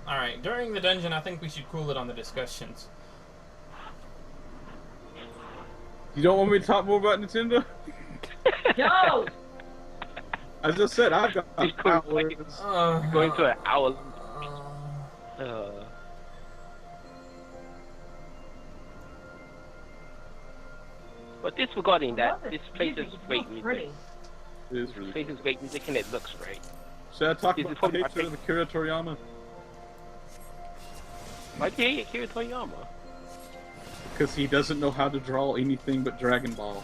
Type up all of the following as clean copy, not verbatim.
Alright, during the dungeon, I think we should cool it on the discussions. You don't want me to talk more about Nintendo? No! I just said I've got He's going to an hour. But disregarding that, this place is great music. It is really This place is great music and it looks great. Should I talk This is about probably the my hatred of Akira Toriyama? Why do you hate Akira Toriyama? Because he doesn't know how to draw anything but Dragon Ball.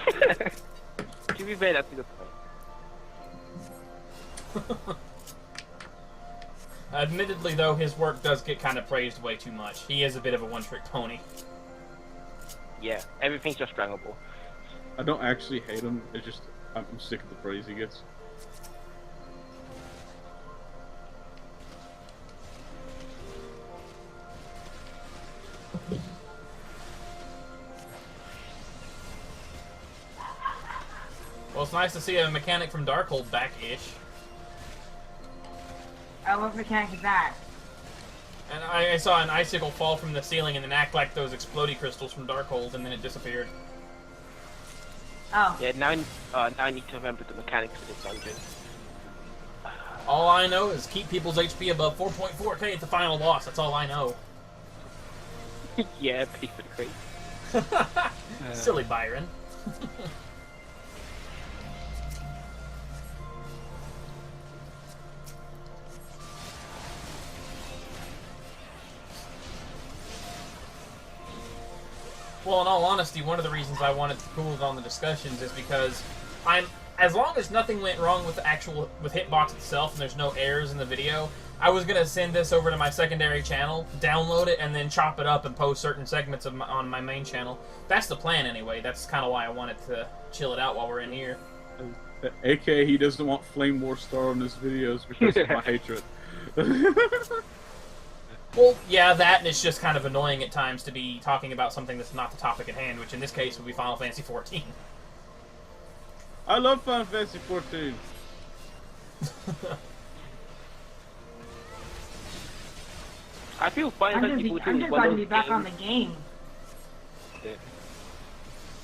To be fair, that's a good point. Admittedly, though, his work does get kind of praised way too much. He is a bit of a one-trick pony. Yeah, everything's just Dragon Ball. I don't actually hate him, it's just I'm sick of the praise he gets. Well, it's nice to see a mechanic from Darkhold back-ish. Oh, what mechanic is that? And I saw an icicle fall from the ceiling and then act like those explodey crystals from Darkhold, and then it disappeared. Oh. Yeah, now I need to remember the mechanics of this dungeon. All I know is keep people's HP above 4.4k at the final boss. That's all I know. Yeah, pay for the crate. Silly Byron. Well, in all honesty, one of the reasons I wanted to cool it on the discussions is because as long as nothing went wrong with with Hitbox itself and there's no errors in the video, I was gonna send this over to my secondary channel, download it, and then chop it up and post certain segments of on my main channel. That's the plan anyway. That's kind of why I wanted to chill it out while we're in here. AKA, he doesn't want Flame War Star on his videos because of my hatred. Well, yeah, that, and it's just kind of annoying at times to be talking about something that's not the topic at hand, which in this case would be Final Fantasy XIV. I love Final Fantasy XIV. I feel Final Fantasy XIV I'm is just one glad of to be those back games. on the game.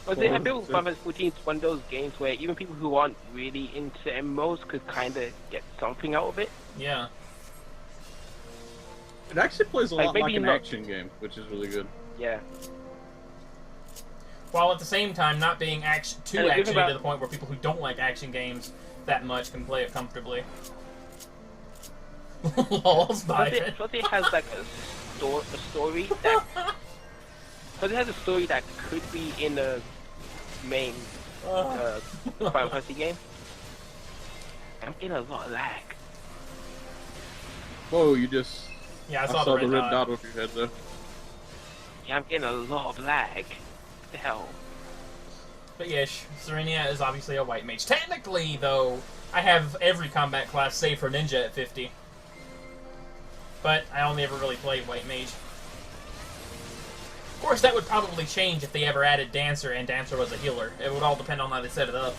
I feel Final Fantasy XIV is one of those games where even people who aren't really into MMOs could kind of get something out of it. Yeah. It actually plays a Like, lot maybe like an not- action game, which is really good. Yeah. While at the same time not being too And it's actiony about- to the point where people who don't like action games that much can play it comfortably. Lols, Byron. Plus it has like a story that... Plus it has a story that could be in the main Final Fantasy game. I'm getting a lot of lag. Whoa, you just... Yeah, I I saw saw the red dot. over your head there. Yeah, I'm getting a lot of lag. What the hell? But yes, Serenia is obviously a white mage. Technically, though, I have every combat class save for ninja at 50. But I only ever really played white mage. Of course, that would probably change if they ever added Dancer and Dancer was a healer. It would all depend on how they set it up.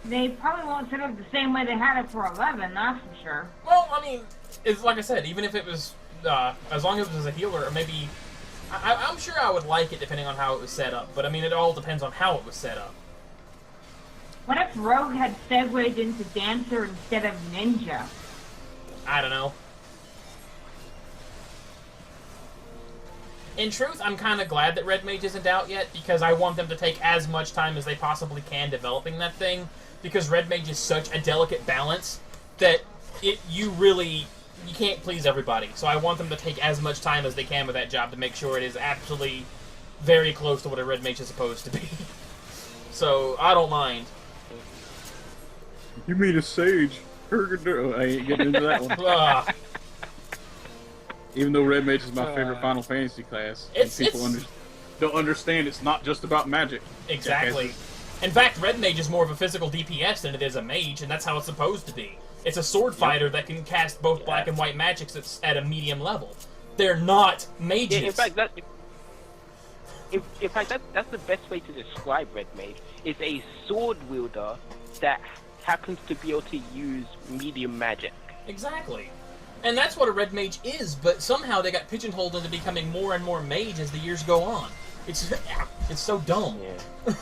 They probably won't set up the same way they had it for 11, that's for sure. Well, I mean, it's like I said, even if it was, as long as it was a healer, or maybe... I'm sure I would like it depending on how it was set up, but I mean, it all depends on how it was set up. What if Rogue had segued into Dancer instead of Ninja? I don't know. In truth, I'm kind of glad that Red Mage isn't out yet, because I want them to take as much time as they possibly can developing that thing, because Red Mage is such a delicate balance that you can't please everybody. So I want them to take as much time as they can with that job to make sure it is actually very close to what a Red Mage is supposed to be. So, I don't mind. You mean a sage? Oh, I ain't getting into that one. Ugh. Even though Red Mage is my favorite Final Fantasy class, and people don't understand it's not just about magic. Exactly. In fact, Red Mage is more of a physical DPS than it is a mage, and that's how it's supposed to be. It's a sword fighter that can cast both black and white magics at a medium level. They're not mages. Yeah, in fact, that's the best way to describe Red Mage. It's a sword wielder that happens to be able to use medium magic. Exactly. And that's what a red mage is, but somehow they got pigeonholed into becoming more and more mage as the years go on. It's so dumb. Yeah.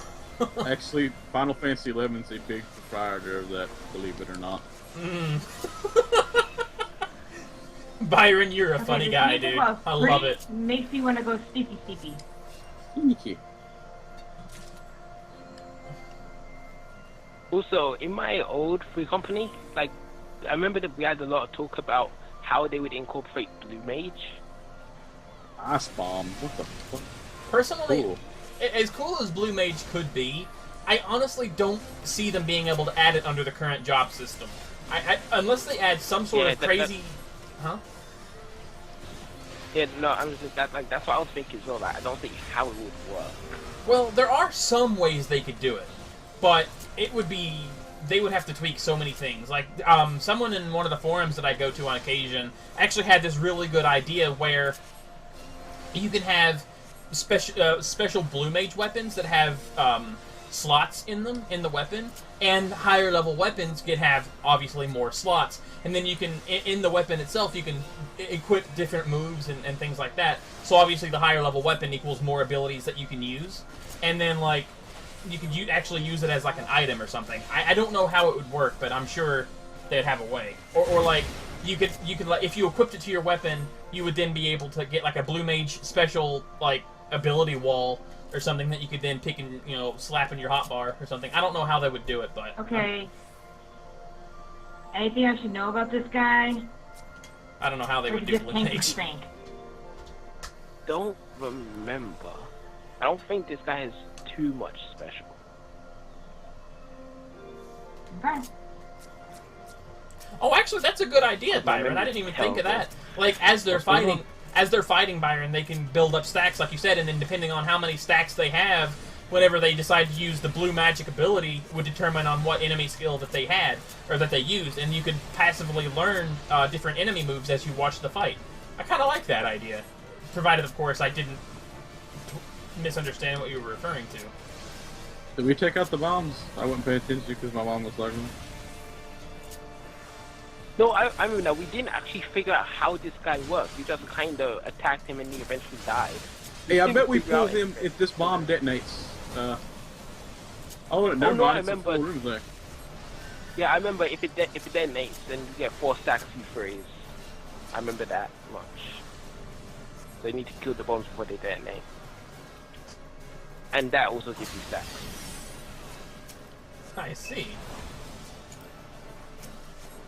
Actually, Final Fantasy XI is a big proprietor of that, believe it or not. Byron, you're a funny guy, dude. I love it. Makes me want to go sticky. Thank you. Also, in my old free company, like, I remember that we had a lot of talk about how they would incorporate Blue Mage. Ice Bomb. What the fuck? Personally, Cool. as cool as Blue Mage could be, I honestly don't see them being able to add it under the current job system. Unless they add some sort of crazy... Huh? Yeah, no, I'm just that's what I was thinking as well. Like, I don't think how it would work. Well, there are some ways they could do it, but it would be... They would have to tweak so many things. Like, someone in one of the forums that I go to on occasion actually had this really good idea where you can have special Blue Mage weapons that have slots in them, in the weapon, and higher level weapons can have, obviously, more slots. And then you can, in the weapon itself, you can equip different moves and things like that. So obviously the higher level weapon equals more abilities that you can use. And then, like, you could actually use it as, like, an item or something. I don't know how it would work, but I'm sure they'd have a way. Or like, you could like, if you equipped it to your weapon, you would then be able to get, like, a Blue Mage special, like, ability wall or something that you could then pick and, you know, slap in your hotbar or something. I don't know how they would do it, but... Okay. Anything I should know about this guy? I don't know how they would do Blue Mage. Don't remember. I don't think this guy has too much special. Okay. Oh, actually, that's a good idea, Byron. I didn't even think of that. Like, as they're fighting Byron, they can build up stacks, like you said, and then depending on how many stacks they have, whenever they decide to use the blue magic ability would determine on what enemy skill that they had, or that they used, and you could passively learn different enemy moves as you watch the fight. I kind of like that idea, provided, of course, I didn't misunderstand what you were referring to. Did we take out the bombs? I wouldn't pay attention because my mom was talking. No, I mean, we didn't actually figure out how this guy works. We just kind of attacked him and he eventually died. Hey, I bet we pull him if this bomb detonates. Oh, never mind. I remember. There. Yeah, I remember if it detonates, then you get 4 stacks you freeze. I remember that much. So you need to kill the bombs before they detonate. And that also gives you stacks. I see.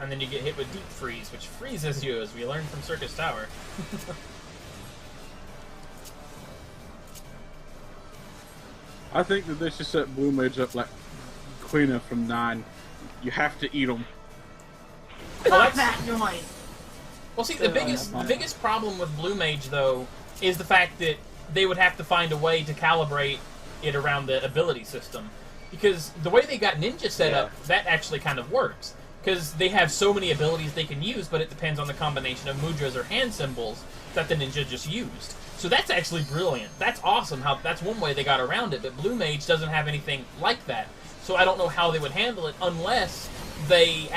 And then you get hit with Deep Freeze, which freezes you, as we learned from Circus Tower. I think that they should set Blue Mage up like Quina from 9. You have to eat them. Well, that noise. Well, see, the biggest problem with Blue Mage, though, is the fact that they would have to find a way to calibrate it around the ability system. Because the way they got Ninja set up, that actually kind of works. Because they have so many abilities they can use, but it depends on the combination of mudras or hand symbols that the ninja just used. So that's actually brilliant. That's awesome. That's one way they got around it, but Blue Mage doesn't have anything like that. So I don't know how they would handle it unless they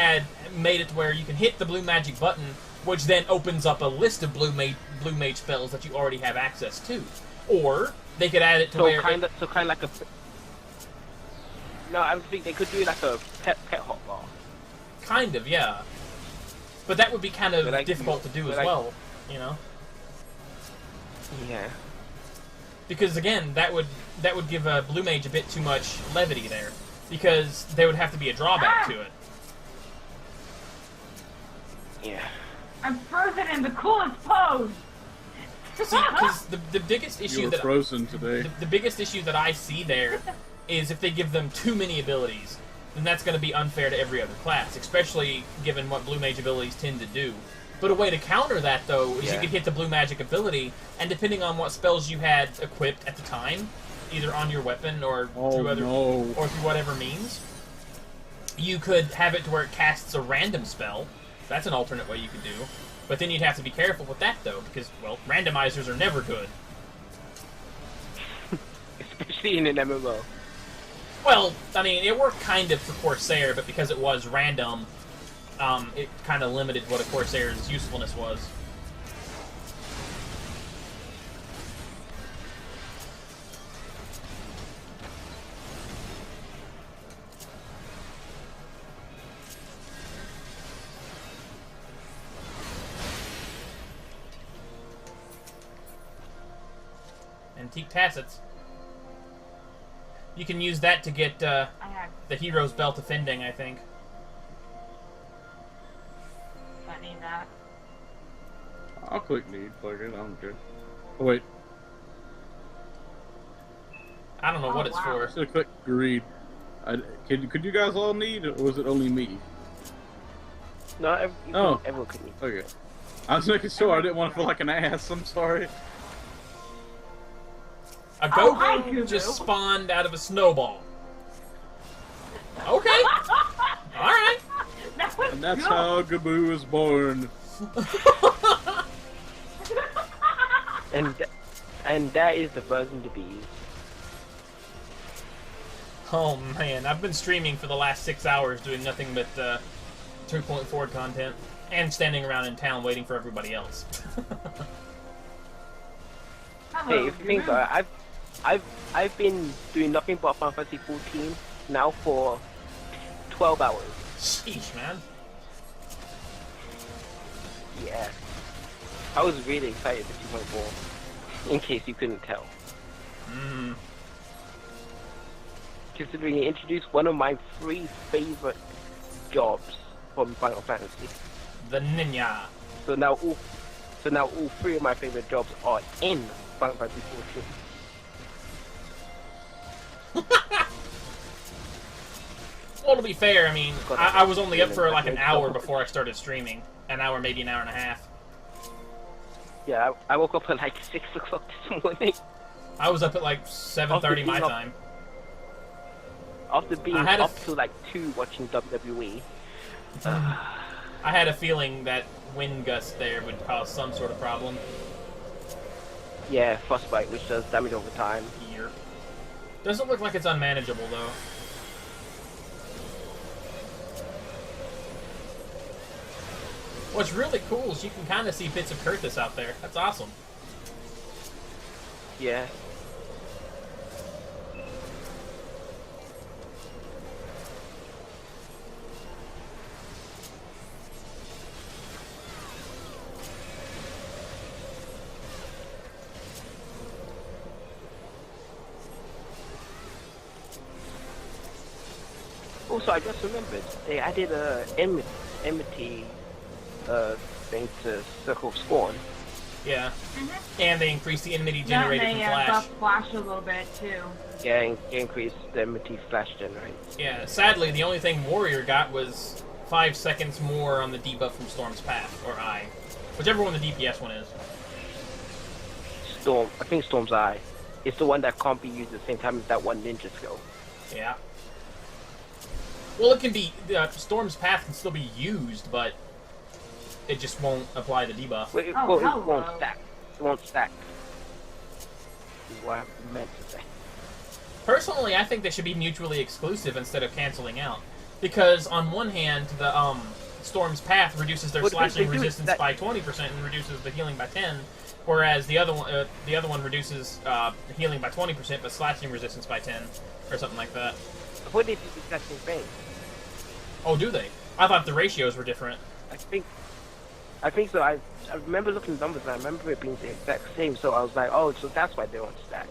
made it to where you can hit the blue magic button, which then opens up a list of blue mage spells that you already have access to. Or they could add it to where... kind of like a... No, I think they could do like a pet hotbar. Kind of, yeah. But that would be kind of difficult to do as well, you know? Yeah. Because again, that would give a Blue Mage a bit too much levity there. Because there would have to be a drawback to it. Yeah. I'm frozen in the coolest pose! See, because the biggest issue You're frozen today. The biggest issue that I see there is if they give them too many abilities, then that's going to be unfair to every other class, especially given what Blue Mage abilities tend to do. But a way to counter that, though, is you could hit the Blue Magic ability, and depending on what spells you had equipped at the time, either on your weapon or through whatever means, you could have it to where it casts a random spell. That's an alternate way you could do. But then you'd have to be careful with that, though, because, well, randomizers are never good. Especially in an MMO. Well, I mean, it worked kind of for Corsair, but because it was random, it kind of limited what a Corsair's usefulness was. Antique Tassets. You can use that to get the Hero's Belt Offending, I think. I need that. I'll click need, plug it, I don't care. Oh, wait. I don't know what it's I for. should have clicked greed. Could you guys all need, or was it only me? No, everyone could need. Okay. I was making sure I didn't want to feel like an ass, I'm sorry. A Goku just spawned out of a snowball. Okay. Alright. And that's how Gaboo was born. and that is the version to be used. Oh man, I've been streaming for the last 6 hours doing nothing but 2.4 content. And standing around in town waiting for everybody else. Hey, if you think about it, I've been doing nothing but Final Fantasy 14 now for 12 hours. Sheesh, man. Yeah. I was really excited for 2.4, in case you couldn't tell. Considering it introduced one of my 3 favorite jobs from Final Fantasy. The ninja. So now all 3 of my favorite jobs are in Final Fantasy 14. Well, to be fair, I mean, I was only up for like an hour before I started streaming. An hour, maybe an hour and a half. Yeah, I woke up at like 6 o'clock this morning. I was up at like 7:30 my time. After being up till like 2 watching WWE. I had a feeling that wind gust there would cause some sort of problem. Yeah, frostbite, which does damage over time. Here. Doesn't look like it's unmanageable though. What's really cool is you can kind of see bits of Kurthus out there. That's awesome. Yeah. Also, I just remembered they added a enmity thing to Circle of Scorn. Yeah. And they increased the enmity generated from Flash. Buff Flash a little bit too. Yeah, and increased the enmity Flash generate. Yeah, sadly, the only thing Warrior got was 5 seconds more on the debuff from Storm's Path, or Eye. Whichever one the DPS one is. Storm, I think Storm's Eye. It's the one that can't be used at the same time as that one ninja skill. Yeah. Well, it can be, Storm's Path can still be used, but it just won't apply the debuff. Well, it won't stack. It won't stack. Is what I meant to say. Personally, I think they should be mutually exclusive instead of canceling out. Because on one hand, the Storm's Path reduces their slashing resistance by 20% and reduces the healing by 10, whereas the other one reduces healing by 20% but slashing resistance by 10, or something like that. What if it's the exact same thing? Oh, do they? I thought the ratios were different. I think so. I remember looking at the numbers and I remember it being the exact same, so I was like, oh, so that's why they don't stack.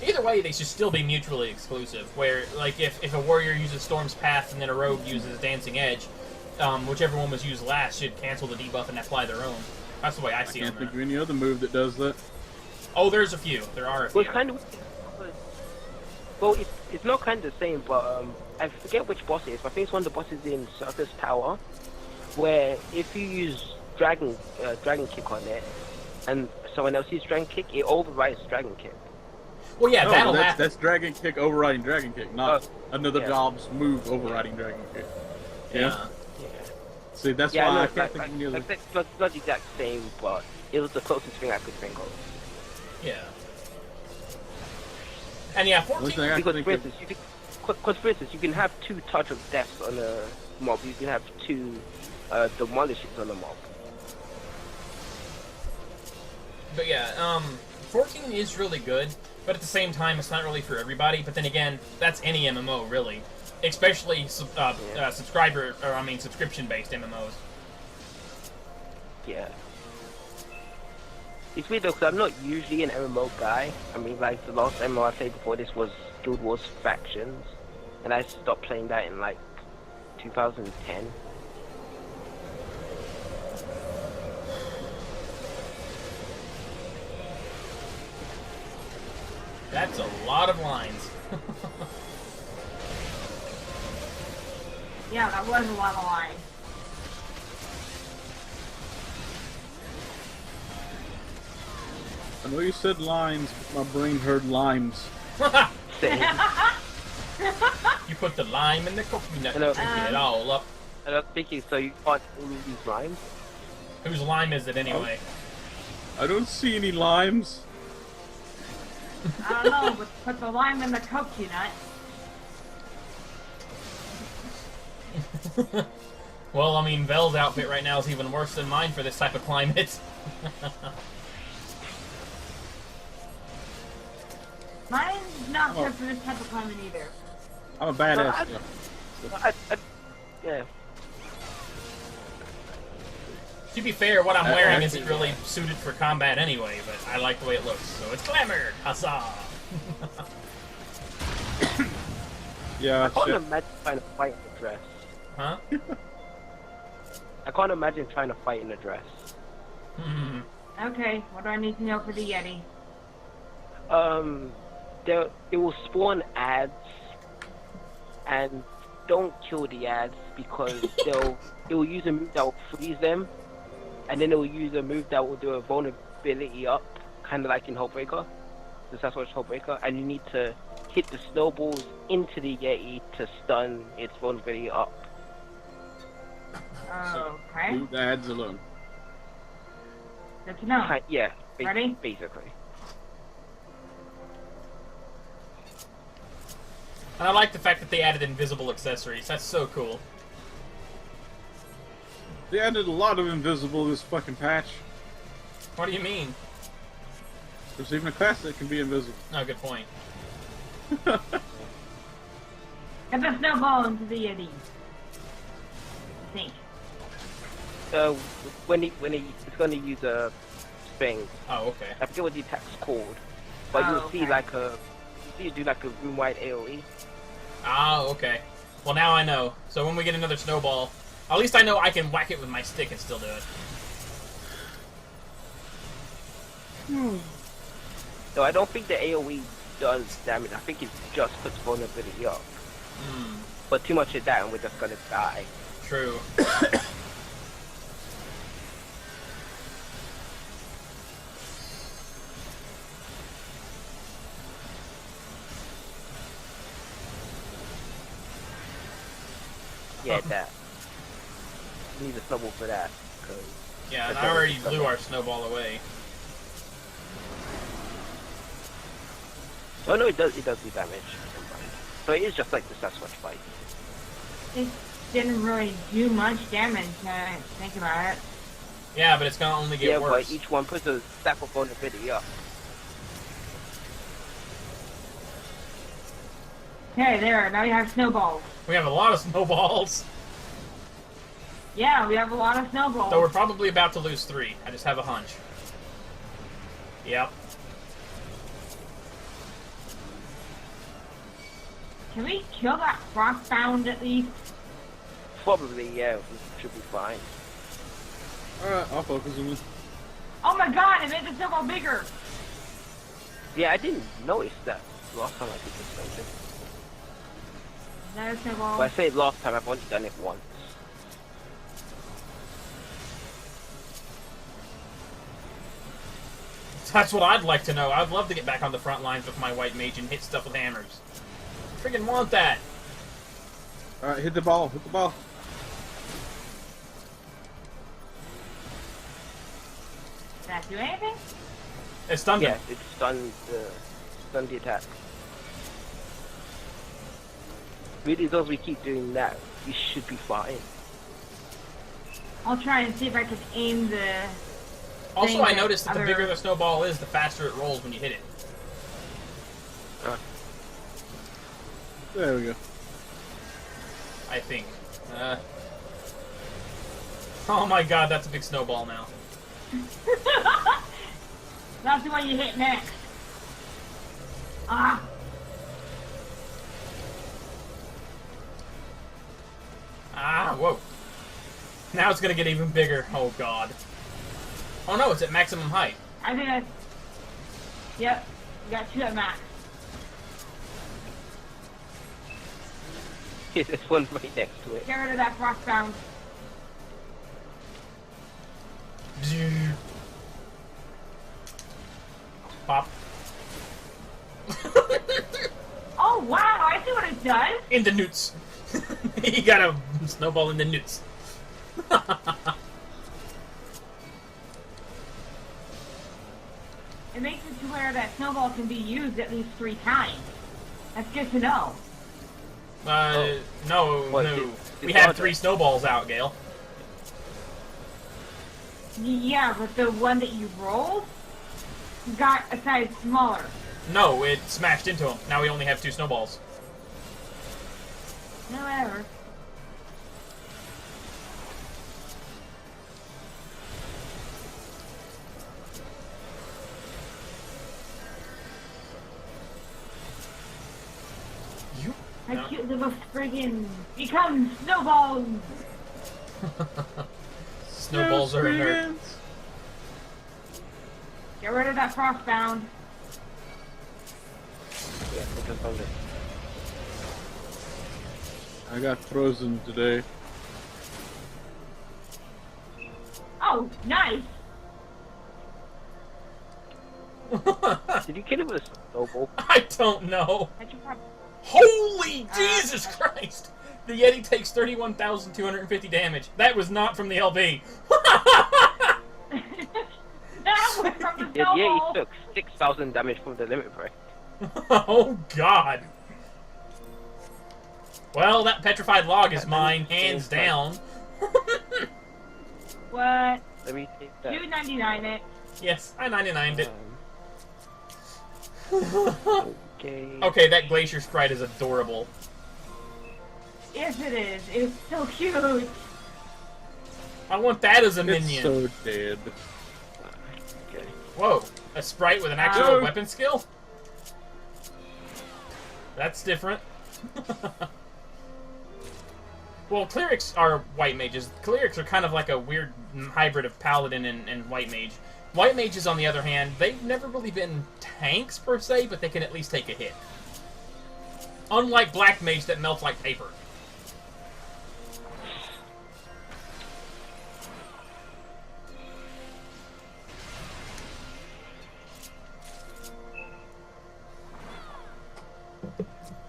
Either way, they should still be mutually exclusive, where, like, if a warrior uses Storm's Path and then a rogue uses Dancing Edge, whichever one was used last should cancel the debuff and apply their own. That's the way I see it. I can't think of any other move that does that. Oh, there's a few. There are a few. Well, it's kind of... Well, it's not kind of the same, but I forget which boss it is, but I think it's one of the bosses in Circus Tower, where if you use Dragon Kick on it, and someone else uses Dragon Kick, it overrides Dragon Kick. Well, yeah, that'll happen. That's Dragon Kick overriding Dragon Kick, not another job's move overriding Dragon Kick. Yeah? Yeah. See, that's why I can't think of any other... It's not the exact same, but it was the closest thing I could think of. Yeah. And yeah, Only 14. thing I Because think for of- instance, you can have 2 touch of deaths on a mob. You can have 2 demolishes on a mob. But yeah, 14 is really good, but at the same time, it's not really for everybody. But then again, that's any MMO really, especially subscription-based MMOs. Yeah. It's weird though, because I'm not usually an MMO guy. I mean, like, the last MMO I played before this was Guild Wars Factions, and I stopped playing that in, like, 2010. That's a lot of lines. Yeah, that was a lot of lines. I know you said lines, but my brain heard limes. Same. You put the lime in the coconut Hello. and get it all up. And I'm thinking, so you got all of these rhymes? Whose lime is it anyway? I don't see any limes. I don't know, but put the lime in the coconut. Well, I mean, Vel's outfit right now is even worse than mine for this type of climate. Mine's not good for this type of climate either. I'm a badass. I- yeah. To be fair, what I'm wearing actually, isn't really suited for combat anyway, but I like the way it looks, so it's glamour! Huzzah! Yeah, I can't shit. imagine trying to fight in a dress. Huh? I can't imagine trying to fight in a dress. Hmm. Okay, what do I need to know for the Yeti? It will spawn ads, and don't kill the ads because it will use a move that will freeze them, and then it will use a move that will do a vulnerability up, kind of like in Hullbreaker, the Sastasha Hullbreaker, and you need to hit the snowballs into the Yeti to stun its vulnerability up. Okay, Leave the ads alone. good to know. Yeah, Ready? basically. And I like the fact that they added invisible accessories. That's so cool. They added a lot of invisible this fucking patch. What do you mean? There's even a class that can be invisible. Oh, good point. Get the snowball into the Yeti. I think. When it's going to use a thing, Oh, okay. I forget what the attack's called, but you'll see okay. like a, you do like a room-wide AoE. Ah, okay. Well, now I know. So when we get another snowball, at least I know I can whack it with my stick and still do it. So I don't think the AoE does damage. I think it just puts vulnerability up. Hmm. But too much of that and we're just gonna die. True. Yeah, that. You need a snowball for that. 'Cause Yeah, and that's I all already it's blew our snowball away. Oh no, it does do damage sometimes. So it is just like the Sasquatch fight. It didn't really do much damage, think about it. Yeah, but it's gonna only get Yeah, worse. but each one puts a stack of vulnerability up. Okay, there, now we have snowballs. We have a lot of snowballs. Yeah, we have a lot of snowballs. So we're probably about to lose 3. I just have a hunch. Yep. Can we kill that frostbound at least? Probably, yeah, we should be fine. Alright, I'll focus on this. Oh my god, it made the snowball bigger! Yeah, I didn't notice that last time I did this dungeon. Another snowball. Well, I say last time, I've only done it once. That's what I'd like to know. I'd love to get back on the front lines with my white mage and hit stuff with hammers. Freaking want that. Alright, hit the ball, hit the ball. Did that do anything? It's stunned Yeah, him. it stunned the attack. Really, as long as we keep doing that, we should be fine. I'll try and see if I can aim the... Also, thing I at noticed that the other- bigger the snowball is, the faster it rolls when you hit it. There we go. I think. Oh my god, that's a big snowball now. That's the one you hit next. Ah! Ah, whoa. Now it's gonna get even bigger. Oh god. Oh no, it's at maximum height. I think that's... Yep. You got 2 at max. There's one right next to it. Get rid of that frostbound. Pop. Oh wow, I see what it does. In the newts. He got a snowball in the newts. It makes it to where that snowball can be used at least 3 times. That's good to know. No, What, no. it's We had larger. 3 snowballs out, Gale. Yeah, but the one that you rolled got a size smaller. No, it smashed into him. Now we only have 2 snowballs. No, whatever. You? How cute little friggin' become snowballs! Snowballs are inert. Get rid of that frostbound. Yeah, I just found it. I got frozen today. Oh, nice! Did you kill it with a snowball? I don't know. That should probably... Holy Jesus Christ! The Yeti takes 31,250 damage. That was not from the LB. That was from the Yeah, he snowball! took 6,000 damage from the limit break. Oh God. Well, that petrified log is mine, hands down. What? Let me take that. 299 it. Yes, I 99'd it. Okay. Okay, that glacier sprite is adorable. Yes, it is. It's so cute. I want that as a It's minion. so dead. Okay. Whoa, a sprite with an actual Oh. weapon skill? That's different. Well, clerics are white mages. Clerics are kind of like a weird hybrid of paladin and white mage. White mages, on the other hand, they've never really been tanks per se, but they can at least take a hit. Unlike black mage that melts like paper.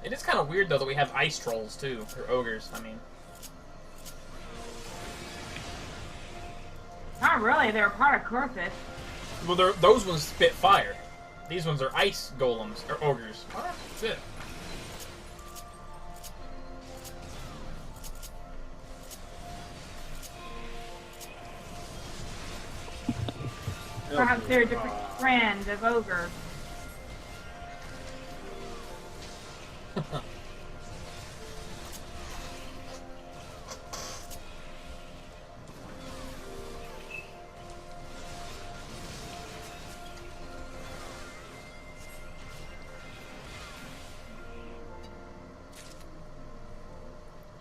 It is kind of weird, though, that we have ice trolls, too. Or ogres, I mean. Not really. They're part of Corpus. Well, those ones spit fire. These ones are ice golems, or ogres. Oh, that's it. Perhaps they're a different brand of ogre.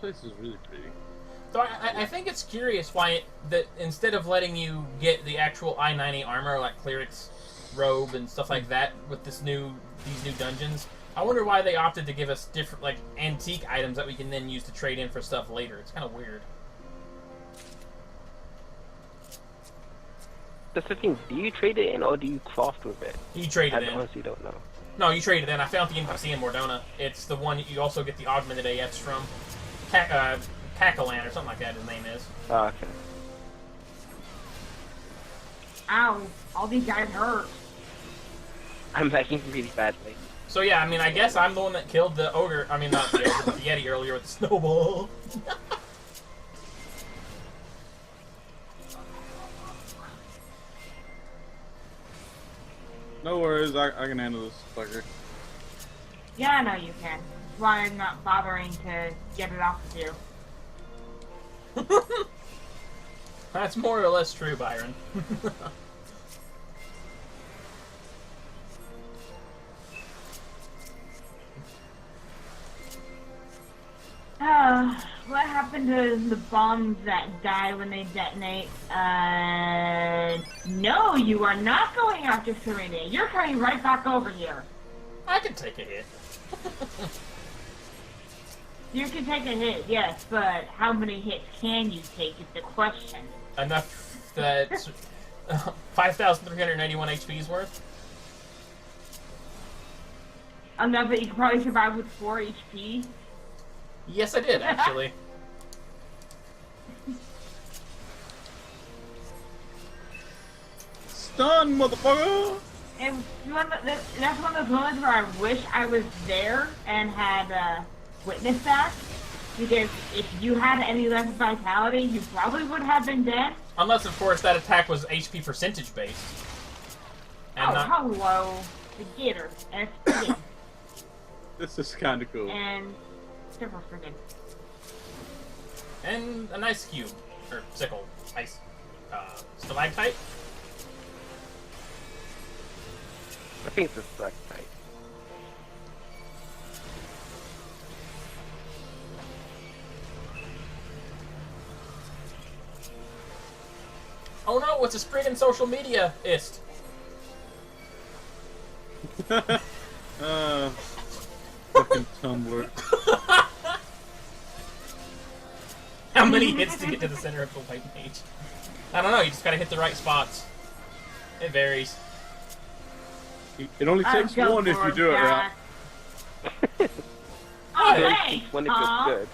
This place is really pretty. So I think it's curious why that instead of letting you get the actual I-90 armor like cleric's robe and stuff like that with these new dungeons, I wonder why they opted to give us different like antique items that we can then use to trade in for stuff later. It's kind of weird. That's the thing. Do you trade it in or do you craft with it? You trade I it in. honestly don't know. No, you trade it in. I found the NPC in Mordona. It's the one you also get the augmented AFs from. Cacalan or something like that his name is. Oh, okay. Ow. All these guys hurt. I'm lagging really badly. So yeah, I mean, I guess I'm the one that killed the ogre. I mean, not the ogre, but the Yeti earlier with the snowball. No worries, I can handle this fucker. Yeah, I know you can. That's why I'm not bothering to get it off of you. That's more or less true, Byron. What happened to the bombs that die when they detonate? No, you are not going after Serenia. You're coming right back over here. I can take a hit. You can take a hit, yes, but how many hits can you take is the question. Enough that 5,391 HP's worth. Enough that you can probably survive with 4 HP. Yes, I did, actually. Stun, motherfucker! And that's one of those moments where I wish I was there and had witnessed that. Because if you had any less vitality, you probably would have been dead. Unless, of course, that attack was HP percentage based. And hello. The gator. And it's friggin'. This is kinda cool. And super friggin'. And a nice cube. Or sickle. Nice. Stalactite? I think it's a stalactite. Oh no, it's a friggin' social media-ist. Fucking Tumblr. How many hits to get to the center of the white mage? I don't know, you just gotta hit the right spots. It varies. It only takes one if you do it right. Oh, It hey! takes one if it's good.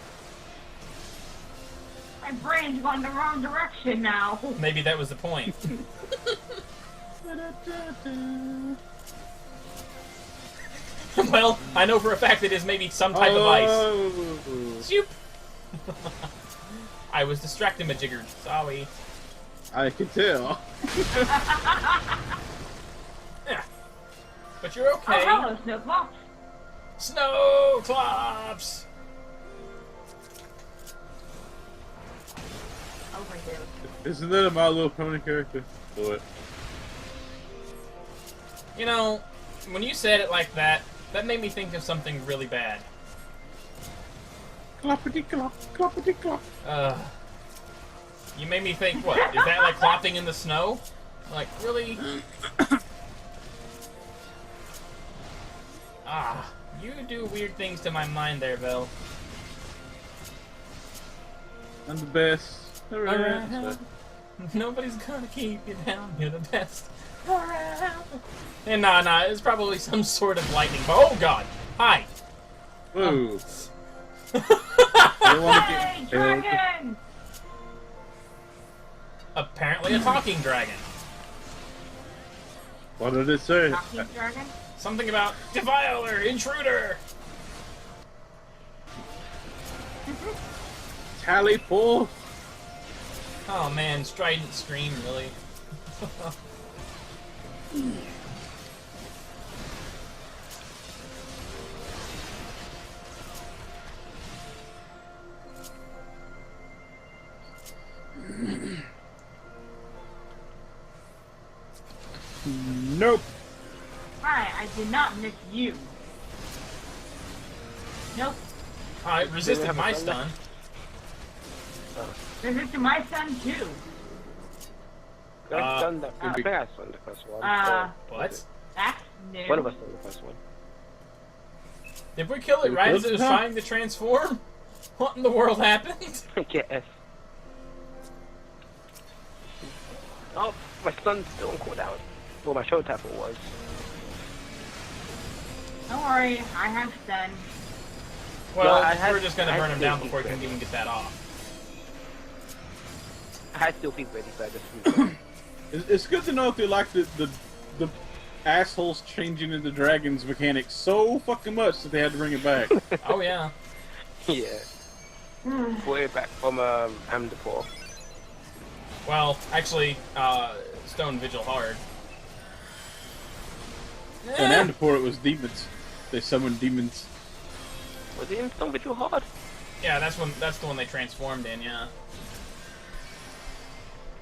My brain's going the wrong direction now. Maybe that was the point. Well, I know for a fact it is maybe some type of ice. Shoop! I was distracted, majiggered. Sorry. I can tell. Yeah. But you're okay. Oh, hello, Snowcloak. Snowclops! Over here. Isn't that a My Little Pony character? What? You know, when you said it like that, that made me think of something really bad. Cloppity clop, cloppity clop. You made me think, what, is that like clopping in the snow? Like, really? You do weird things to my mind there, Vel. I'm the best. Around. Nobody's gonna keep you down, you're the best around. And nah, it's probably some sort of lightning. Oh god! Hi! Whoa. Hey, dragon! Apparently a talking dragon. What did it say? Talking dragon? Something about defiler, intruder! Tally pull. Oh man, strident scream, really. Nope. Hi, I did not miss you. Nope. It resisted my stun. Resisted my son too. I've done that. I think I stunned the first one. What? That's new. One of us done the first one. Did we kill it right as it was trying to transform? What in the world happened? I guess. Oh, my stun's still on cooldown. Well, my show tapper was. Don't worry, I have stun. Well, No, we're just gonna burn him still down before he keep can even get that off. I had still feet ready, so I just It's good to know if they like the assholes changing into dragons mechanics so fucking much that they had to bring it back. Oh yeah. Yeah. Way back from Amdapor. Well, actually, Stone Vigil Hard. And Amdapor, it was demons. They summoned demons. Was it in Stone Vigil Hard? Yeah, that's the one they transformed in. Yeah.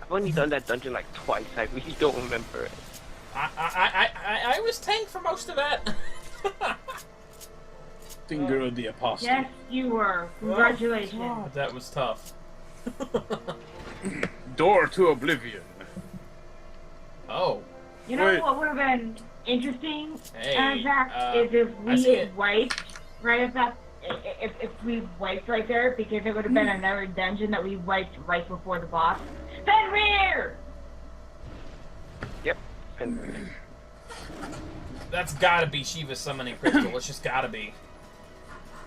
I've only done that dungeon like twice. I really don't remember it. I was tanked for most of that. Finger of the apostle. Yes, you were. Congratulations. God, that was tough. Door to oblivion. Oh. You know Wait. what would have been interesting, Hey, Zach, is if I see we it. wiped right at that. If we wiped right there, because it would have been another dungeon that we wiped right before the boss. Fenrir! Yep. And That's gotta be Shiva summoning crystal. It's just gotta be.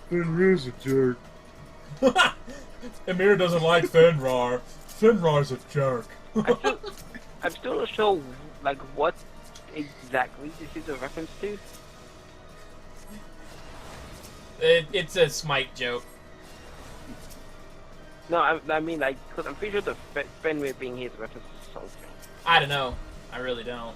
Fenrir's a jerk. Emir doesn't like Fenrir. Fenrir's a jerk. I'm still not sure like what exactly this is a reference to. It's a Smite joke. No, I mean like because I'm pretty sure the Fenrir being here is a reference to something. I don't know. I really don't.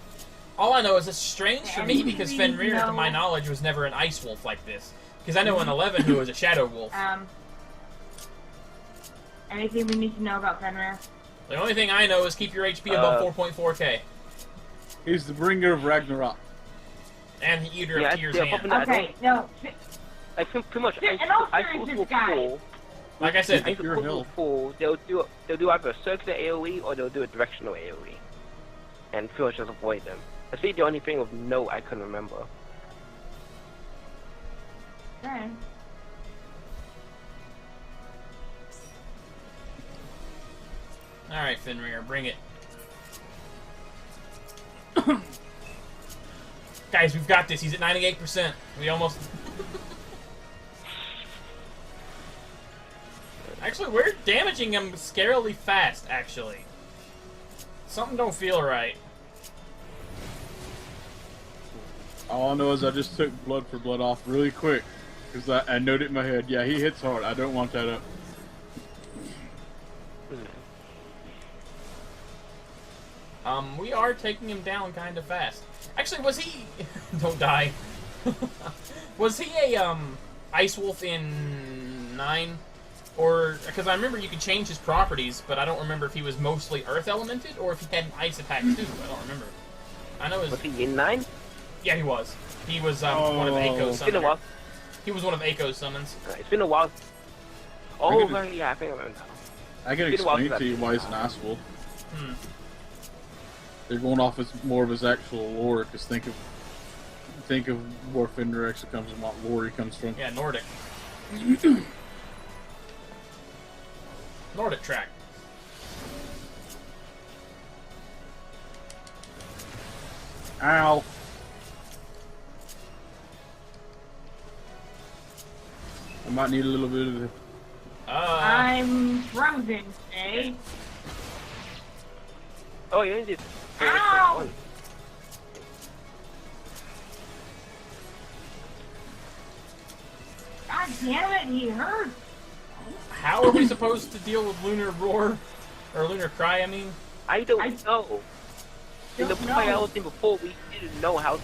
All I know is it's strange for me because Fenrir, to my knowledge, was never an ice wolf like this. Because I know in 11 who was a shadow wolf. Anything we need to know about Fenrir? The only thing I know is keep your HP above 4.4k. He's the bringer of Ragnarok. And the eater Yeah, of Tyr's yeah, hand. Okay, no. I think pretty much In all I seriousness, guys. Like I said, Think you're a hill. They'll do either a circular AoE or they'll do a directional AoE, and pretty much just avoid them. That's really the only thing of note I can remember. Okay. alright, Fenrir, bring it. Guys, we've got this. He's at 98%. We almost... Actually, we're damaging him scarily fast, actually. Something don't feel right. All I know is I just took blood for blood off really quick. Because I noted in my head, yeah, he hits hard. I don't want that up. We are taking him down kind of fast. Actually, was he... Don't die. Was he a, Ice Wolf in 9? Or... Because I remember you could change his properties, but I don't remember if he was mostly Earth Elemented, or if he had an Ice attack too. I don't remember. I know his... Was he in 9? Yeah, he was. He was, one of Aiko's It's been a while. summons. He was one of Aiko's summons. It's been a while. Oh, right, yeah, I think I remember now. I can It's been a while explain since to you I've why seen he's an that. ice wolf. Hmm. They're going off as more of his actual lore, because think of where Fenrir actually comes and what lore he comes from. Yeah, Nordic. Nordic track. Ow! I might need a little bit of... I'm frozen, eh? Oh, you only did. Ow! God damn it, he hurt! How are we supposed to deal with Lunar Roar? Or Lunar Cry, I mean? I don't know. In the Don't play I know. was in before, we didn't know how to,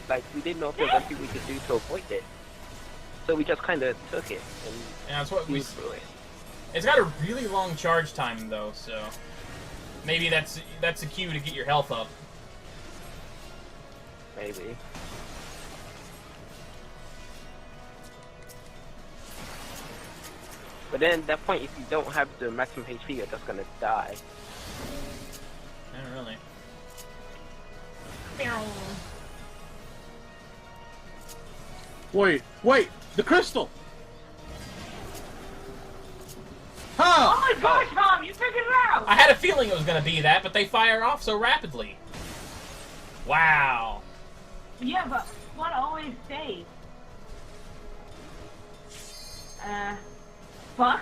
like, we didn't know if there was anything we could do to avoid it. So we just kind of took it and Yeah, that's what we... moved through it. It's got a really long charge time, though, so... Maybe that's a cue to get your health up. Maybe. But then at that point, if you don't have the maximum HP, you're just gonna die. Not really. Wait! The crystal! Oh Huh! my god, Tom, you figured it out! I had a feeling it was going to be that, but they fire off so rapidly. Wow. Yeah, but one always stays. Fuck?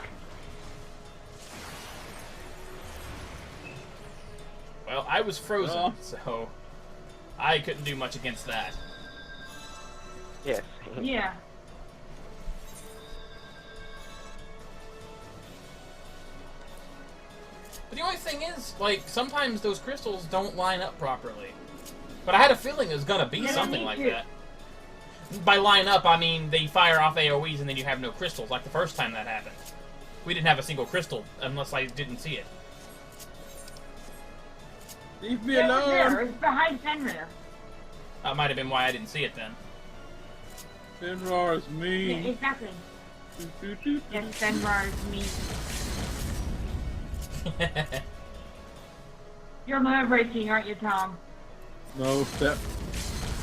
Well, I was frozen, Well. so... I couldn't do much against that. Yes. Yeah. But the only thing is, like, sometimes those crystals don't line up properly. But I had a feeling it was gonna be something like that. By line up, I mean they fire off AoEs and then you have no crystals, like the first time that happened. We didn't have a single crystal, unless I didn't see it. Leave me It was there. alone! It was behind Fenrir. That might have been why I didn't see it then. Fenrir is Yeah, mean. exactly. Do. Yes, Fenrir is me. You're breaking, aren't you, Tom? No, that...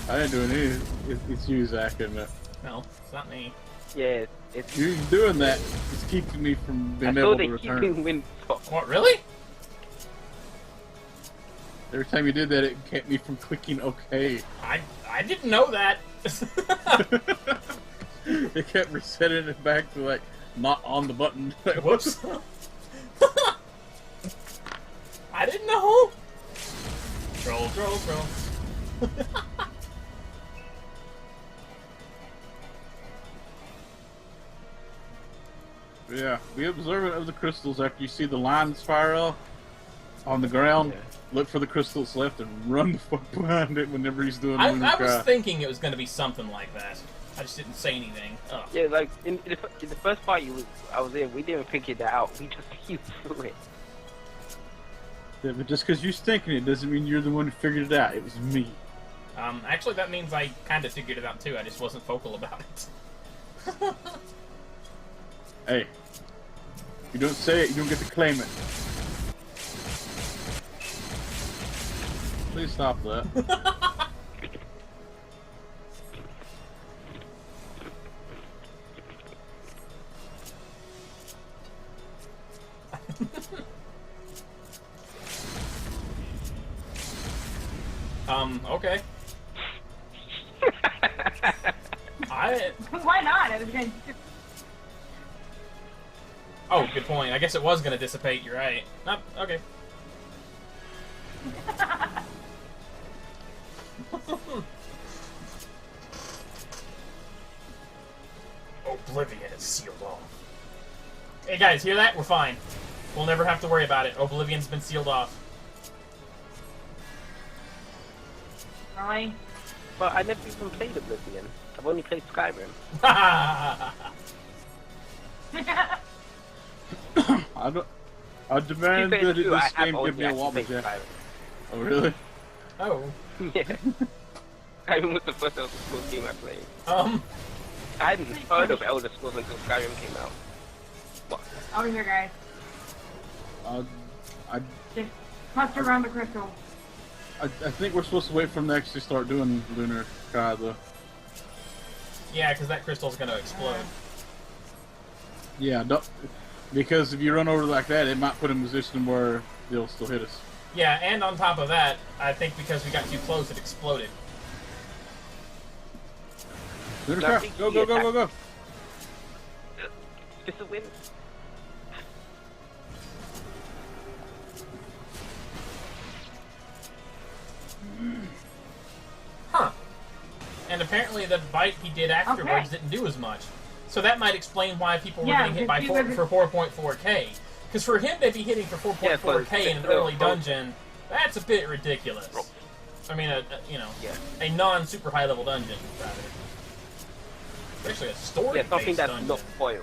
I didn't do anything. It's you, Zach, isn't it? No, it's not me. Yeah, it's. You doing that is keeping me from being I able thought to they keep return. win. What, really? Every time you did that, it kept me from clicking OK. I didn't know that. It kept resetting it back to, like, not on the button. Whoops. I didn't know. Troll. Yeah, be observant of the crystals after you see the line spiral on the ground. Yeah. Look for the crystals left and run the fuck behind it whenever he's doing I Lunar was Sky. thinking it was going to be something like that. I just didn't say anything. Ugh. Yeah, like in the first part I was in, we didn't figure that out. We just flew through it. Yeah, but just because you're thinking it doesn't mean you're the one who figured it out. It was me. Actually, that means I kind of figured it out too. I just wasn't vocal about it. Hey, you don't say it, you don't get to claim it. Please stop that. Okay. Why not? It was going to... Oh, good point. I guess it was gonna dissipate, you're right. Not... okay. Oblivion is sealed off. Hey guys, hear that? We're fine. We'll never have to worry about it. Oblivion's been sealed off. Really? But I never even played Oblivion. I've only played Skyrim. I demand that this I have game only give me a actually wobble played jack. Oh, really? Oh. Skyrim. Yeah. Skyrim was the first Elder Scrolls game I played. I hadn't heard of Elder Scrolls until Skyrim came out. What? Over here, guys. I Just cluster around the crystal. think we're supposed to wait for them to actually start doing Lunar Sky, though. Yeah, because that crystal's gonna explode. Yeah, because if you run over like that, it might put in a position where they'll still hit us. Yeah, and on top of that, I think because we got too close, it exploded. Lunar Now, Sky, go! Just a win. Huh. And apparently the bite he did afterwards didn't do as much. So that might explain why people were getting hit by for 4.4k. Because for him to be hitting for 4.4k in an early dungeon, that's a bit ridiculous. I mean, a non-super high level dungeon, rather. Especially a story-based Yeah, something that's dungeon. not coil.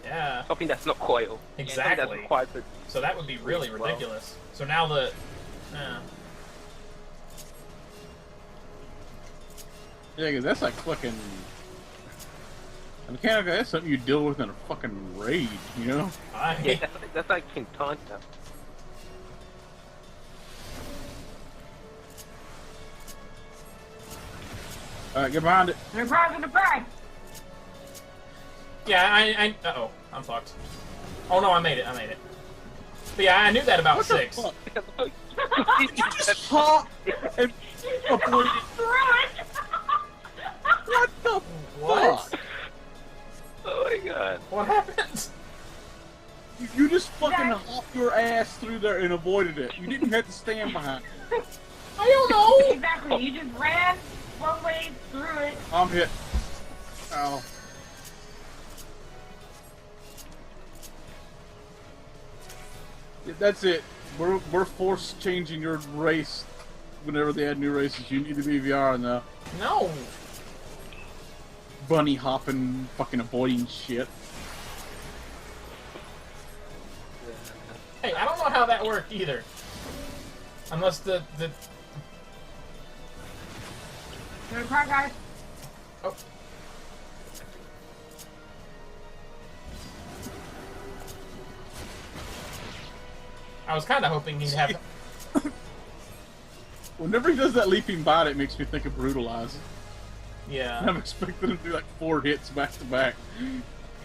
Yeah. Something that's not coil. Exactly. That's required for... So that would be really ridiculous. So now the... Yeah, because that's like fucking... Mechanica, that's something you deal with in a fucking raid, you know? Yeah, that's like Quintana. Alright, get behind it. They're grabbing the bag! Yeah, uh-oh. I'm fucked. Oh no, I made it. But yeah, I knew that about What 6. the fuck? You just pop and avoid it. What the What? fuck? Oh my god. What happened? You just fucking hopped your ass through there and avoided it. You didn't have to stand behind it. I don't know. Exactly. You just ran one way through it. I'm hit. Ow. Yeah, that's it. We're force changing your race whenever they add new races. You need to be VR now. No. Bunny hopping, fucking avoiding shit. Hey, I don't know how that worked either. Unless the Gonna cry, guys. oh. I was kind of hoping he'd have. Whenever he does that leaping bite, it makes me think of Brutalize. Yeah. I'm expecting him to do like 4 hits back to back.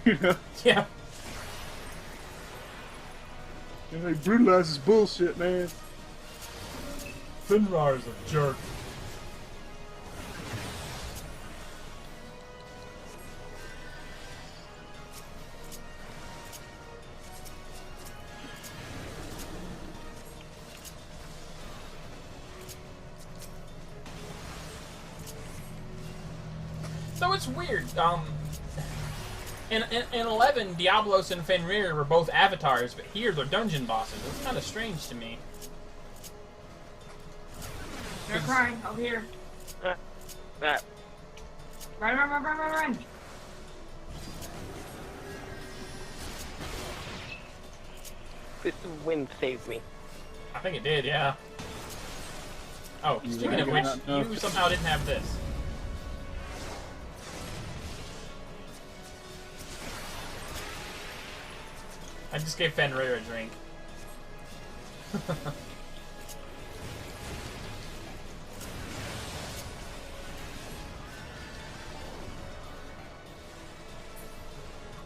You know? Yeah. And like, Brutalize is bullshit, man. Finrar's a jerk. So it's weird. In 11, Diablos and Fenrir were both avatars, but here they're dungeon bosses. It's kind of strange to me. They're crying over here. That. Run. This wind saved me. I think it did, yeah. Oh, speaking of which, you somehow didn't have this. I just gave Fenrir a drink.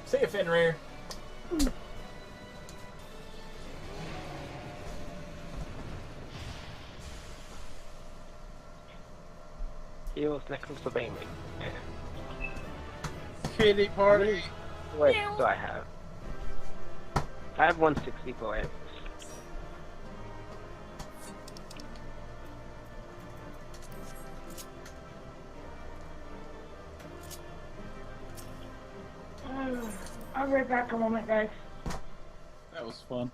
See ya, Fenrir. Heals Necklace of Aiming. Kitty party. What do I have? I have 160 points. I'll be right back a moment, guys. That was fun.